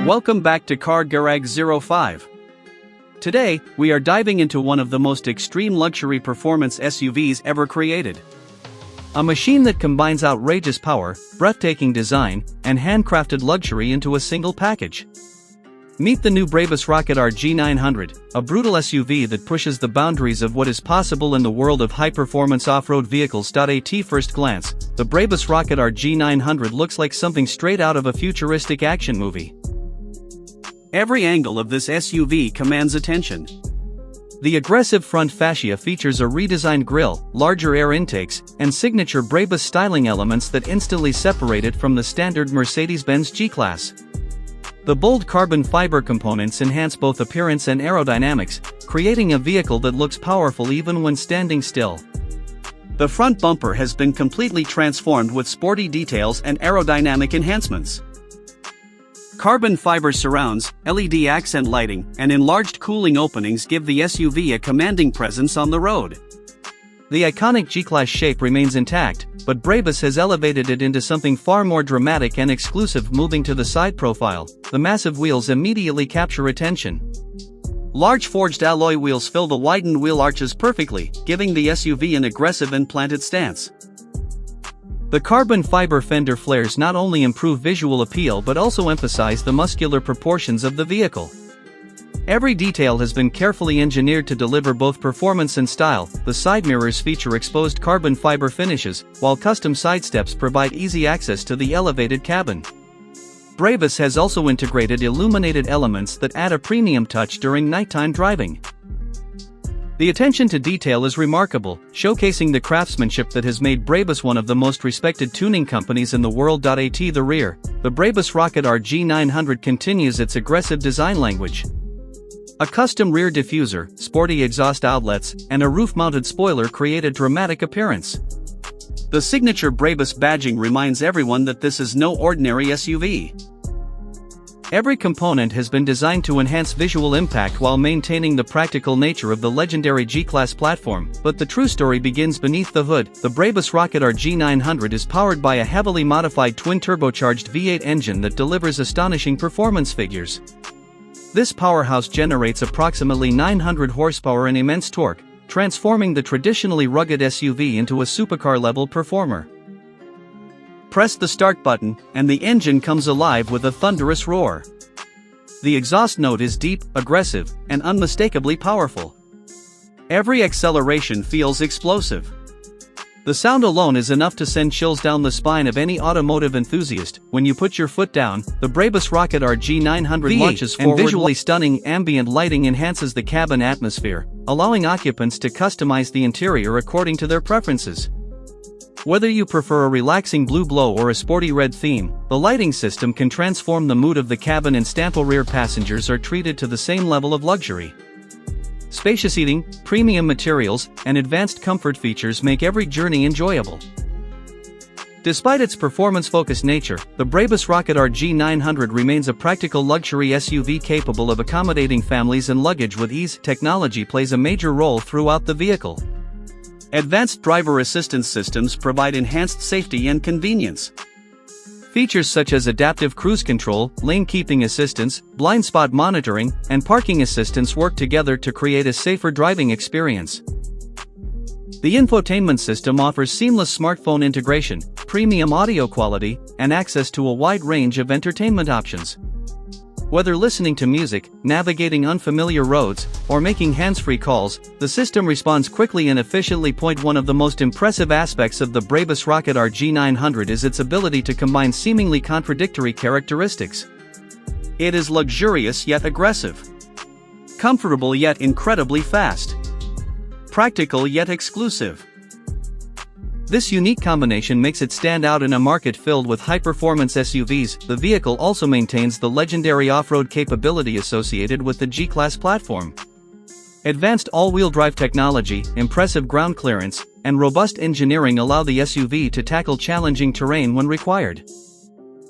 Welcome back to Car Garage 05. Today, we are diving into one of the most extreme luxury performance SUVs ever created. A machine that combines outrageous power, breathtaking design, and handcrafted luxury into a single package. Meet the new BRABUS Rocket G900, a brutal SUV that pushes the boundaries of what is possible in the world of high-performance off-road vehicles. At first glance, the BRABUS Rocket G900 looks like something straight out of a futuristic action movie. Every angle of this SUV commands attention. The aggressive front fascia features a redesigned grille, larger air intakes, and signature BRABUS styling elements that instantly separate it from the standard Mercedes-Benz G-Class. The bold carbon fiber components enhance both appearance and aerodynamics, creating a vehicle that looks powerful even when standing still. The front bumper has been completely transformed with sporty details and aerodynamic enhancements. Carbon fiber surrounds, LED accent lighting, and enlarged cooling openings give the SUV a commanding presence on the road. The iconic G-Class shape remains intact, but BRABUS has elevated it into something far more dramatic and exclusive. Moving to the side profile, the massive wheels immediately capture attention. Large forged alloy wheels fill the widened wheel arches perfectly, giving the SUV an aggressive and planted stance. The carbon fiber fender flares not only improve visual appeal but also emphasize the muscular proportions of the vehicle. Every detail has been carefully engineered to deliver both performance and style. The side mirrors feature exposed carbon fiber finishes, while custom side steps provide easy access to the elevated cabin. BRABUS has also integrated illuminated elements that add a premium touch during nighttime driving. The attention to detail is remarkable, showcasing the craftsmanship that has made BRABUS one of the most respected tuning companies in the world. At the rear, the BRABUS Rocket G900 continues its aggressive design language. A custom rear diffuser, sporty exhaust outlets, and a roof-mounted spoiler create a dramatic appearance. The signature BRABUS badging reminds everyone that this is no ordinary SUV. Every component has been designed to enhance visual impact while maintaining the practical nature of the legendary G-Class platform, but the true story begins beneath the hood. The BRABUS Rocket G900 is powered by a heavily modified twin-turbocharged V8 engine that delivers astonishing performance figures. This powerhouse generates approximately 900 horsepower and immense torque, transforming the traditionally rugged SUV into a supercar-level performer. Press the start button, and the engine comes alive with a thunderous roar. The exhaust note is deep, aggressive, and unmistakably powerful. Every acceleration feels explosive. The sound alone is enough to send chills down the spine of any automotive enthusiast. When you put your foot down, the BRABUS Rocket G900 launches forward, and visually stunning ambient lighting enhances the cabin atmosphere, allowing occupants to customize the interior according to their preferences. Whether you prefer a relaxing blue glow or a sporty red theme, the lighting system can transform the mood of the cabin, and rear passengers are treated to the same level of luxury. Spacious seating, premium materials, and advanced comfort features make every journey enjoyable. Despite its performance-focused nature, the BRABUS Rocket G900 remains a practical luxury SUV capable of accommodating families and luggage with ease. Technology plays a major role throughout the vehicle. Advanced driver assistance systems provide enhanced safety and convenience. Features such as adaptive cruise control, lane keeping assistance, blind spot monitoring, and parking assistance work together to create a safer driving experience. The infotainment system offers seamless smartphone integration, premium audio quality, and access to a wide range of entertainment options. Whether listening to music, navigating unfamiliar roads, or making hands-free calls, the system responds quickly and efficiently. One of the most impressive aspects of the BRABUS Rocket G900 is its ability to combine seemingly contradictory characteristics. It is luxurious yet aggressive, comfortable yet incredibly fast, practical yet exclusive. This unique combination makes it stand out in a market filled with high-performance SUVs. The vehicle also maintains the legendary off-road capability associated with the G-Class platform. Advanced all-wheel drive technology, impressive ground clearance, and robust engineering allow the SUV to tackle challenging terrain when required.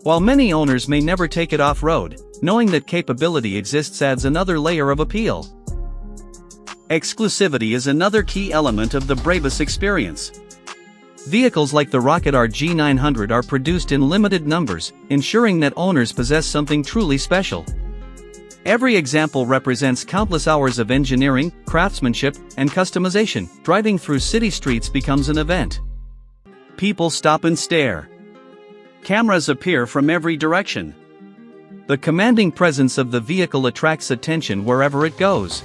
While many owners may never take it off-road, knowing that capability exists adds another layer of appeal. Exclusivity is another key element of the BRABUS experience. Vehicles like the Rocket G900 are produced in limited numbers, ensuring that owners possess something truly special. Every example represents countless hours of engineering, craftsmanship, and customization. Driving through city streets becomes an event. People stop and stare. Cameras appear from every direction. The commanding presence of the vehicle attracts attention wherever it goes.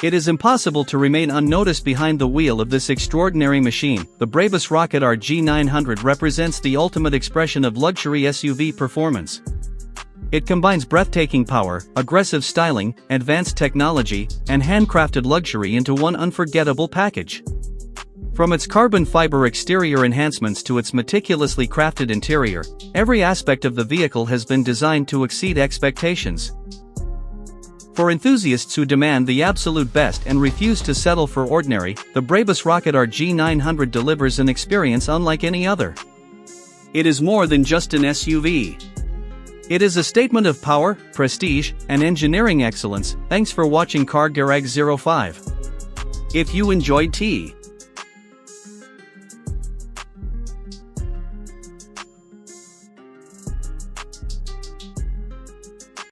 It is impossible to remain unnoticed behind the wheel of this extraordinary machine. The BRABUS Rocket G900 represents the ultimate expression of luxury SUV performance. It combines breathtaking power, aggressive styling, advanced technology, and handcrafted luxury into one unforgettable package. From its carbon fiber exterior enhancements to its meticulously crafted interior, every aspect of the vehicle has been designed to exceed expectations. For enthusiasts who demand the absolute best and refuse to settle for ordinary, the BRABUS Rocket G900 delivers an experience unlike any other. It is more than just an SUV. It is a statement of power, prestige, and engineering excellence. Thanks for watching Car Garage 05. If you enjoyed T.